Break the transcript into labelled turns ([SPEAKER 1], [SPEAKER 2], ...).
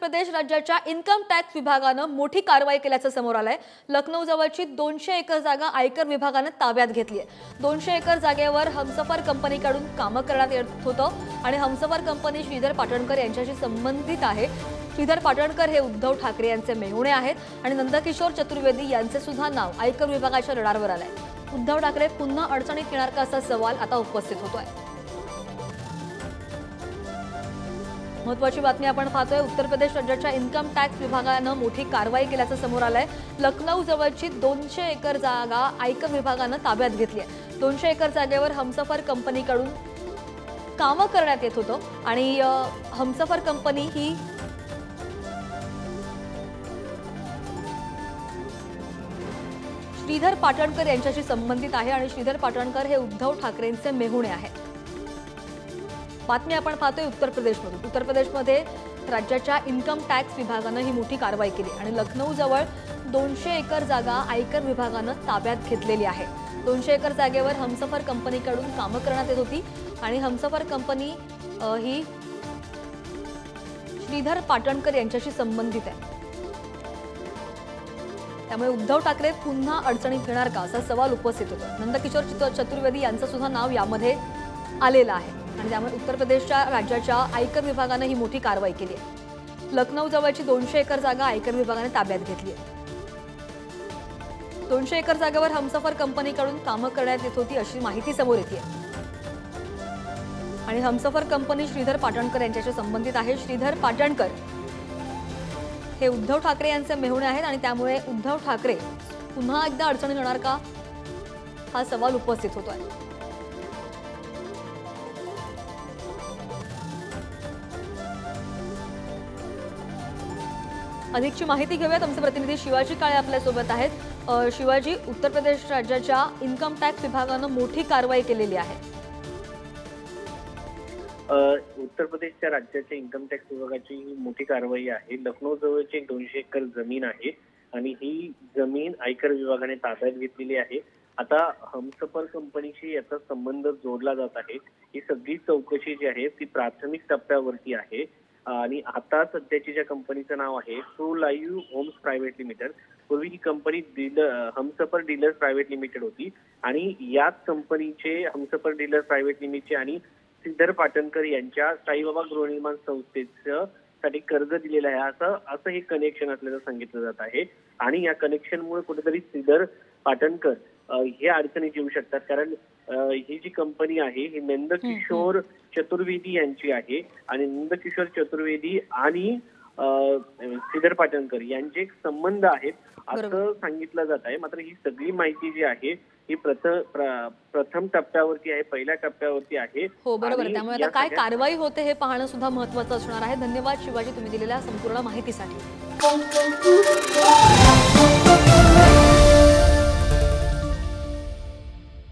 [SPEAKER 1] प्रदेश राज्याच्या income tax विभागानं मोठी कारवाई केल्याचं समोर आलंय। लखनौ जवळची 200 एकर जागा आयकर विभागानं ताब्यात घेतली आहे। 200 एकर जागेवर हमसफर कंपनीकडून काम करण्यात येत होतं आणि हमसफर कंपनी श्रीधर पाटणकर यांच्याशी संबंधित आहे। श्रीधर पाटणकर हे उद्धव ठाकरे यांचे मेहुणे आहेत आणि नंदकिशोर चतुर्वेदी यांचे सुद्धा नाव आयकर विभागाच्या रडारवर आलंय। उद्धव ठाकरे पुन्हा अडचणीत येणार का असा सवाल आता उपस्थित होतोय। महत्त्वाची बातमी आपण पाहतोय। उत्तर प्रदेश राज्याच्या इन्कम टॅक्स विभागानं मोठी कारवाई केल्याचं समोर आलंय। लखनौ जवळची 200 एकर जागा आयकर विभागानं ताब्यात घेतली आहे। 200 एकर जागेवर हमसफर कंपनीकडून काम करण्यात येत होतं आणि हमसफर कंपनी ही श्रीधर पाटणकर यांच्याशी संबंधित आहे आणि श्रीधर पाटणकर हे उद्धव ठाकरेंचे मेहुणे आहेत। बातमी आपण पाहतोय उत्तर प्रदेशमधून। उत्तर प्रदेशमध्ये राज्याच्या इन्कम टॅक्स विभागानं ही मोठी कारवाई केली आणि लखनौ जवळ 200 एकर जागा आयकर विभागानं ताब्यात घेतलेली आहे। 200 एकर जागेवर हमसफर कंपनीकडून काम करण्यात येत होती आणि हमसफर कंपनी ही श्रीधर पाटणकर यांच्याशी संबंधित आहे। त्यामुळे उद्धव ठाकरे पुन्हा अडचणीत येणार का असा सवाल उपस्थित होतो। नंदकिशोर चतुर्वेदी यांचं सुद्धा नाव यामध्ये आलेलं आहे आणि त्यामुळे उत्तर प्रदेशच्या राज्याच्या आयकर विभागाने ही मोठी कारवाई केली आहे। लखनौ जवळची 200 एकर जागा आयकर विभागाने ताब्यात घेतली आहे। 200 एकर जागेवर हमसफर कंपनीकडून काम करण्यात येत होती अशी माहिती समोर येते आणि हमसफर कंपनी श्रीधर पाटणकर यांच्याशी संबंधित आहे। श्रीधर पाटणकर हे उद्धव ठाकरे यांचे मेहुणे आहेत आणि त्यामुळे उद्धव ठाकरे पुन्हा एकदा अडचणीत येणार का हा सवाल उपस्थित होतोय। अधिकची माहिती घेऊयात। आमचे प्रतिनिधी शिवाजी काळे आपल्या सोबत आहेत। शिवाजी, उत्तर प्रदेश राज्याच्या इन्कम टॅक्स विभागानं मोठी कारवाई केलेली आहे।
[SPEAKER 2] उत्तर प्रदेशच्या राज्याच्या इन्कम टॅक्स विभागाची ही मोठी कारवाई आहे। लखनौ जवळची 200 एकर जमीन आहे आणि ही जमीन आयकर विभागाने ताब्यात घेतलेली आहे। आता हमसफर कंपनीशी याचा संबंध जोडला जात आहे। ही सगळी चौकशी जी आहे ती प्राथमिक टप्प्यावरती आहे आणि आता सध्याची ज्या कंपनीचं नाव आहे true live homes private limited, पूर्वी ही कंपनी हमसफर डीलर्स प्रायव्हेट लिमिटेड होती आणि याच कंपनीचे हमसफर डीलर्स प्रायव्हेट लिमिटेड आणि श्रीधर पाटणकर यांच्या साईबाबा गृहनिर्माण संस्थेसाठी कर्ज दिलेलं आहे असं हे कनेक्शन असल्याचं सांगितलं जात आहे आणि या कनेक्शनमुळे कुठेतरी श्रीधर पाटणकर हे अडचणीत येऊ शकतात। कारण ही जी कंपनी आहे ही नंदकिशोर चतुर्वेदी यांची आहे आणि नंदकिशोर चतुर्वेदी आणि श्रीधर पाटणकर यांचे एक संबंध आहेत असं सांगितलं जात आहे। मात्र ही सगळी माहिती जी आहे ही प्रथम टप्प्यावरती आहे, पहिल्या टप्प्यावरती आहे।
[SPEAKER 1] हो बरोबर, त्यामुळे आता काय कारवाई होते हे पाहणं सुद्धा महत्त्वाचं असणार आहे। धन्यवाद शिवाजी, तुम्ही दिलेल्या संपूर्ण माहितीसाठी।